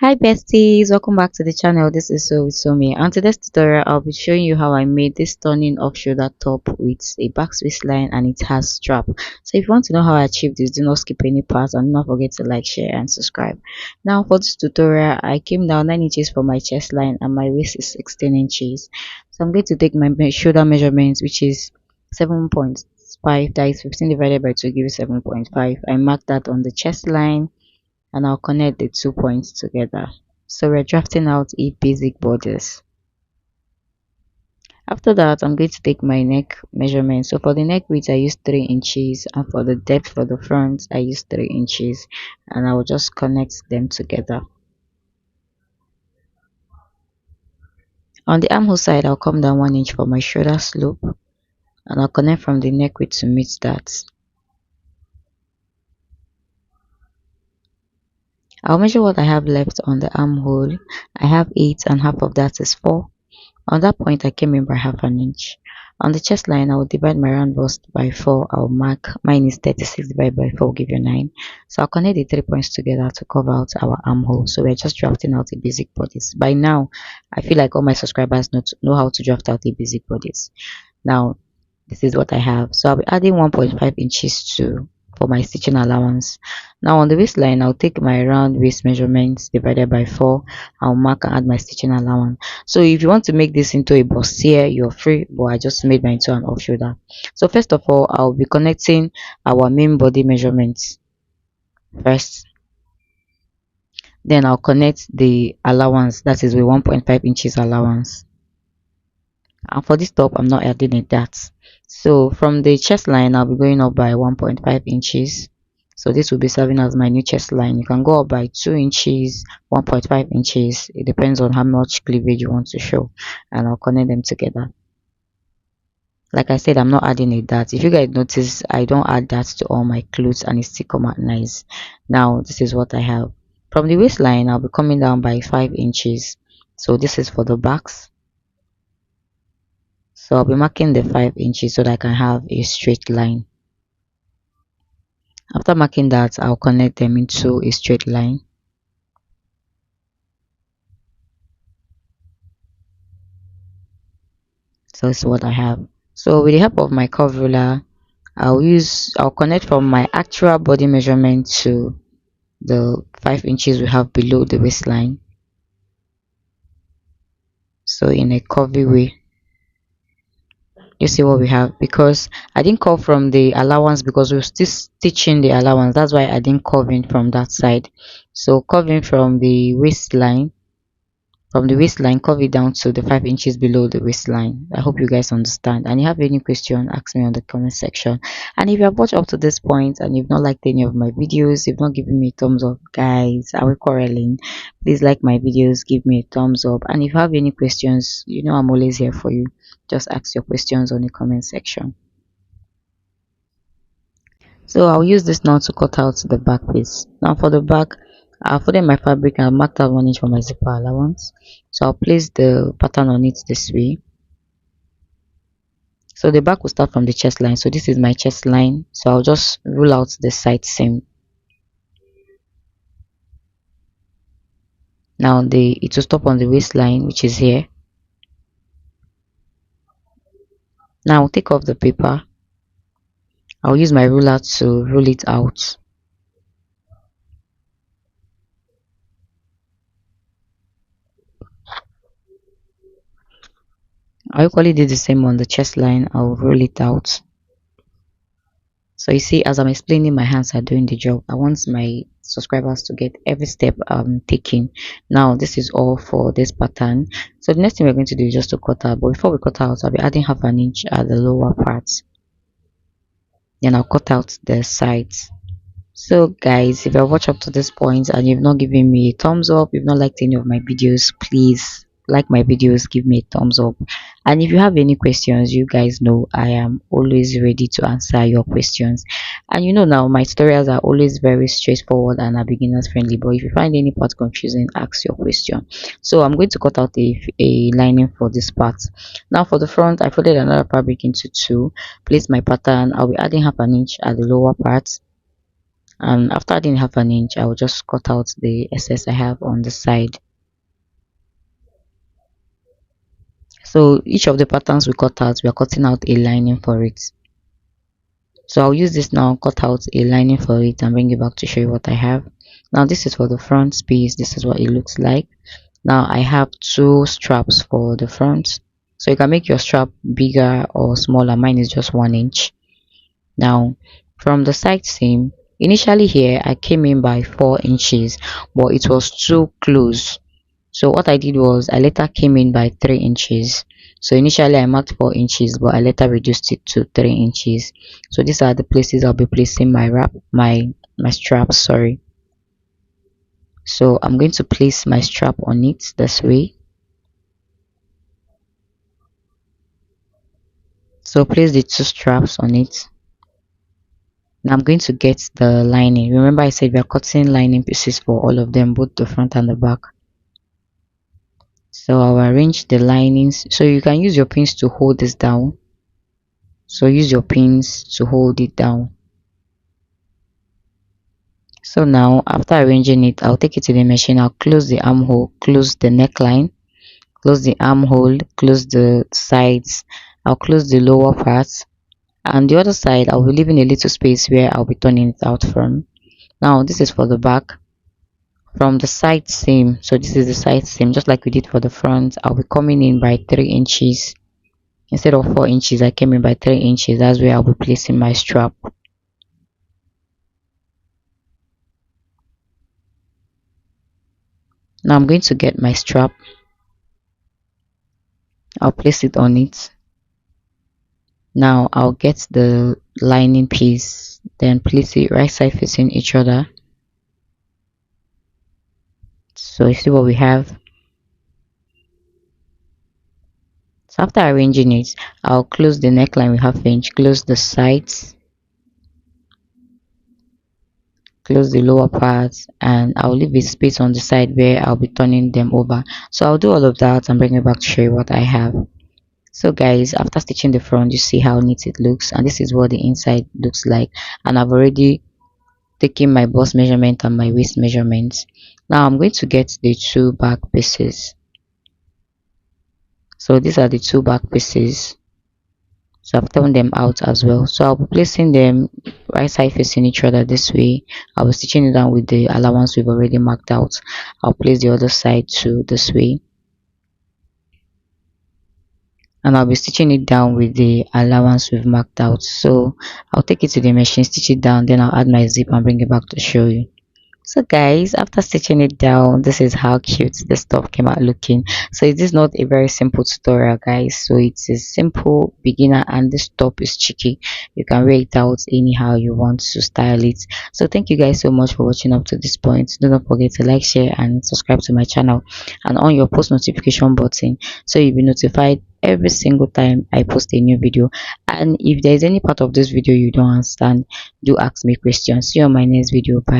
Hi besties, welcome back to the channel. This is Somi. On today's tutorial, I'll be showing you how I made this stunning off-shoulder top with a back waistline and it has strap. So if you want to know how I achieved this, do not skip any part and do not forget to like, share and subscribe. Now for this tutorial, I came down 9 inches for my chest line and my waist is 16 inches. So I'm going to take my shoulder measurements, which is 7.5, that is 15 divided by 2 gives 7.5. I mark that on the chest line and I'll connect the 2 points together. So we're drafting out a basic bodice. After that, I'm going to take my neck measurement. So for the neck width, I use 3 inches, and for the depth for the front, I use 3 inches, and I will just connect them together. On the armhole side, I'll come down 1 inch for my shoulder slope, and I'll connect from the neck width to meet that. I'll measure what I have left on the armhole. I have 8 and half of that is 4. On that point, I came in by half an inch. On the chest line, I will divide my round bust by 4. I'll mark, mine is 36 divided by 4 will give you 9. So I'll connect the 3 points together to cover out our armhole. So we're just drafting out a basic bodice. By now, I feel like all my subscribers know how to draft out a basic bodice. Now, this is what I have. So I'll be adding 1.5 inches to for my stitching allowance. Now on the waistline, I'll take my round waist measurements divided by 4. I'll mark and add my stitching allowance. So if you want to make this into a bustier, you're free, but I just made mine into an off shoulder. So first of all, I'll be connecting our main body measurements first. Then I'll connect the allowance, that is with 1.5 inches allowance. And for this top, I'm not adding a dart. So from the chest line, I'll be going up by 1.5 inches. So this will be serving as my new chest line. You can go up by 2 inches, 1.5 inches. It depends on how much cleavage you want to show. And I'll connect them together. Like I said, I'm not adding a dart. If you guys notice, I don't add darts to all my clothes and it still come out nice. Now, this is what I have. From the waistline, I'll be coming down by 5 inches. So this is for the backs. So I'll be marking the 5 inches so that I can have a straight line. After marking that, I'll connect them into a straight line. So this is what I have. So with the help of my curve ruler, I'll connect from my actual body measurement to the 5 inches we have below the waistline. So in a curvy way. You see what we have, because I didn't curve from the allowance because we're still stitching the allowance. That's why I didn't curve in from that side. So curving from the waistline, curve it down to the 5 inches below the waistline. I hope you guys understand. And if you have any question, ask me on the comment section. And if you have watched up to this point and you've not liked any of my videos, you've not given me a thumbs up, guys, are we quarreling? Please like my videos, give me a thumbs up. And if you have any questions, you know I'm always here for you. Just ask your questions on the comment section. So I'll use this now to cut out the back piece. Now for the back, I'll fold in my fabric and I'll mark out 1 inch for my zipper allowance. So I'll place the pattern on it this way. So the back will start from the chest line. So this is my chest line. So I'll just rule out the side seam. Now it will stop on the waistline, which is here. Now I'll take off the paper. I'll use my ruler to rule it out. I equally did the same on the chest line. I'll roll it out. So you see, as I'm explaining, my hands are doing the job. I want my subscribers to get every step I'm taking. Now this is all for this pattern. So the next thing we're going to do is just to cut out. But before we cut out, I'll be adding half an inch at the lower parts. Then I'll cut out the sides. So guys, if you've watched up to this point and you've not given me a thumbs up, you've not liked any of my videos, please like my videos, give me a thumbs up. And if you have any questions, you guys know I am always ready to answer your questions. And you know now my tutorials are always very straightforward and are beginners friendly, but if you find any part confusing, ask your question. So I'm going to cut out a lining for this part. Now for the front, I folded another fabric into 2, place my pattern. I'll be adding half an inch at the lower part And after adding half an inch, I will just cut out the excess I have on the side. So each of the patterns we cut out, we are cutting out a lining for it. So I'll use this now, cut out a lining for it and bring it back to show you what I have. Now this is for the front piece. This is what it looks like. Now I have two straps for the front. So you can make your strap bigger or smaller. Mine is just 1 inch. Now from the side seam, initially here I came in by 4 inches, but it was too close. So what I did was I later came in by 3 inches. So initially I marked 4 inches, but I later reduced it to 3 inches. So these are the places I'll be placing my my straps, sorry. So I'm going to place my strap on it this way. So place the two straps on it. Now I'm going to get the lining. Remember I said we are cutting lining pieces for all of them, both the front and the back. So I'll arrange the linings. So you can use your pins to hold this down. So use your pins to hold it down. So now after arranging it, I'll take it to the machine. I'll close the armhole, close the neckline, close the armhole, close the sides. I'll close the lower parts, and the other side I'll be leaving a little space where I'll be turning it out from. Now this is for the back. From the side seam, so this is the side seam, just like we did for the front. I'll be coming in by 3 inches. Instead of 4 inches, I came in by 3 inches. That's where I'll be placing my strap. Now I'm going to get my strap. I'll place it on it. Now I'll get the lining piece, then place it right side facing each other. So you see what we have. So after arranging it, I'll close the neckline with 1/2 inch, close the sides, close the lower parts, and I'll leave a space on the side where I'll be turning them over. So I'll do all of that and bring it back to show you what I have. So guys, after stitching the front, you see how neat it looks, and this is what the inside looks like. And I've already taken my bust measurement and my waist measurements. Now I'm going to get the two back pieces. So these are the two back pieces. So I've turned them out as well. So I'll be placing them right side facing each other this way. I'll be stitching it down with the allowance we've already marked out. I'll place the other side too this way. And I'll be stitching it down with the allowance we've marked out. So I'll take it to the machine, stitch it down, then I'll add my zip and bring it back to show you. So guys, after stitching it down, this is how cute this top came out looking. So it is not a very simple tutorial guys, so it's a simple beginner, and this top is cheeky. You can wear it out anyhow you want to style it. So thank you guys so much for watching up to this point. Do not forget to like, share and subscribe to my channel, and on your post notification button so you'll be notified every single time I post a new video. And if there's any part of this video you don't understand, do ask me questions. See you on my next video. Bye.